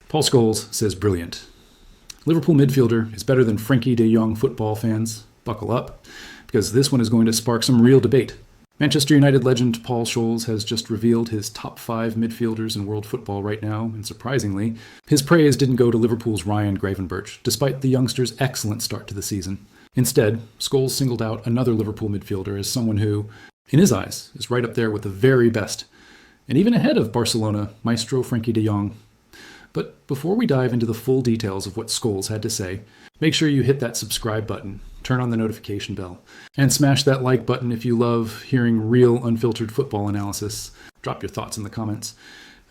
Paul Scholes says brilliant. Liverpool midfielder is better than Frenkie de Jong. Football fans, buckle up, because this one is going to spark some real debate. Manchester United legend Paul Scholes has just revealed his top 5 midfielders in world football right now, and surprisingly, his praise didn't go to Liverpool's Ryan Gravenberch, despite the youngster's excellent start to the season. Instead, Scholes singled out another Liverpool midfielder as someone who, in his eyes, is right up there with the very best, and even ahead of Barcelona maestro Frenkie de Jong. But before we dive into the full details of what Scholes had to say, make sure you hit that subscribe button, turn on the notification bell, and smash that like button if you love hearing real unfiltered football analysis. Drop your thoughts in the comments.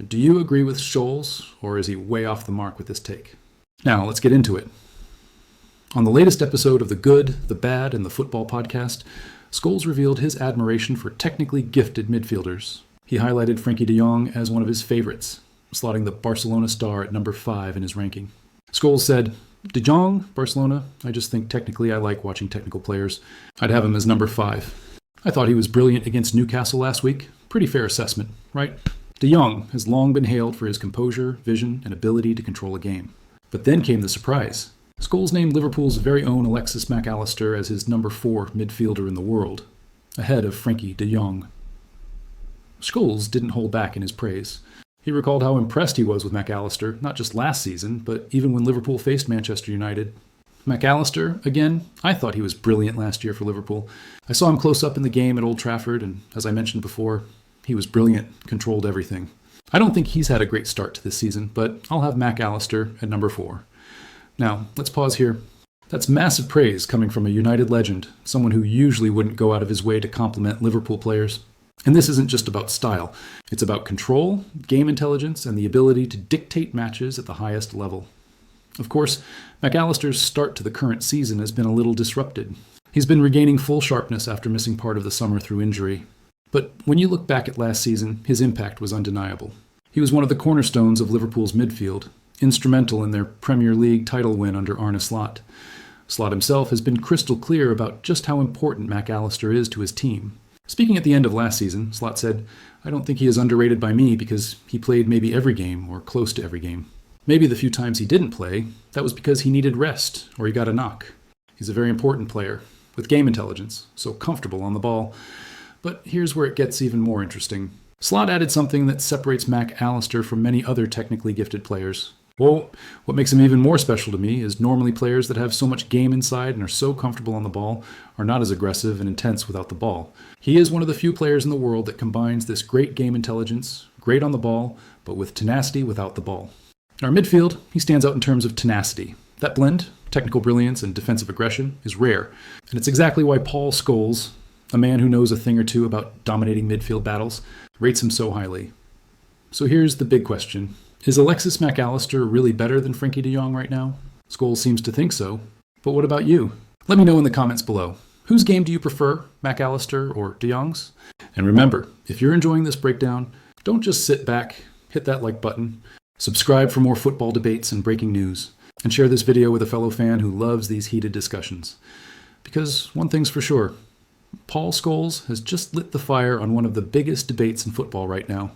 Do you agree with Scholes, or is he way off the mark with this take? Now, let's get into it. On the latest episode of The Good, The Bad, and The Football podcast, Scholes revealed his admiration for technically gifted midfielders. He highlighted Frenkie de Jong as one of his favorites, slotting the Barcelona star at number 5 in his ranking. Scholes said, De Jong, Barcelona, I just think technically I like watching technical players. I'd have him as number 5. I thought he was brilliant against Newcastle last week. Pretty fair assessment, right? De Jong has long been hailed for his composure, vision, and ability to control a game. But then came the surprise. Scholes named Liverpool's very own Alexis Mac Allister as his number 4 midfielder in the world, ahead of Frenkie de Jong. Scholes didn't hold back in his praise. He recalled how impressed he was with Mac Allister, not just last season, but even when Liverpool faced Manchester United. Mac Allister, again, I thought he was brilliant last year for Liverpool. I saw him close up in the game at Old Trafford, and as I mentioned before, he was brilliant, controlled everything. I don't think he's had a great start to this season, but I'll have Mac Allister at number 4. Now, let's pause here. That's massive praise coming from a United legend, someone who usually wouldn't go out of his way to compliment Liverpool players. And this isn't just about style. It's about control, game intelligence, and the ability to dictate matches at the highest level. Of course, Mac Allister's start to the current season has been a little disrupted. He's been regaining full sharpness after missing part of the summer through injury. But when you look back at last season, his impact was undeniable. He was one of the cornerstones of Liverpool's midfield, instrumental in their Premier League title win under Arne Slot. Slot himself has been crystal clear about just how important Mac Allister is to his team. Speaking at the end of last season, Slot said, I don't think he is underrated by me because he played maybe every game or close to every game. Maybe the few times he didn't play, that was because he needed rest or he got a knock. He's a very important player, with game intelligence, so comfortable on the ball. But here's where it gets even more interesting. Slot added something that separates Mac Allister from many other technically gifted players. Well, what makes him even more special to me is normally players that have so much game inside and are so comfortable on the ball are not as aggressive and intense without the ball. He is one of the few players in the world that combines this great game intelligence, great on the ball, but with tenacity without the ball. In our midfield, he stands out in terms of tenacity. That blend, technical brilliance and defensive aggression, is rare. And it's exactly why Paul Scholes, a man who knows a thing or two about dominating midfield battles, rates him so highly. So here's the big question. Is Alexis Mac Allister really better than Frenkie de Jong right now? Scholes seems to think so. But what about you? Let me know in the comments below. Whose game do you prefer, Mac Allister or de Jong's? And remember, if you're enjoying this breakdown, don't just sit back, hit that like button, subscribe for more football debates and breaking news, and share this video with a fellow fan who loves these heated discussions. Because one thing's for sure, Paul Scholes has just lit the fire on one of the biggest debates in football right now.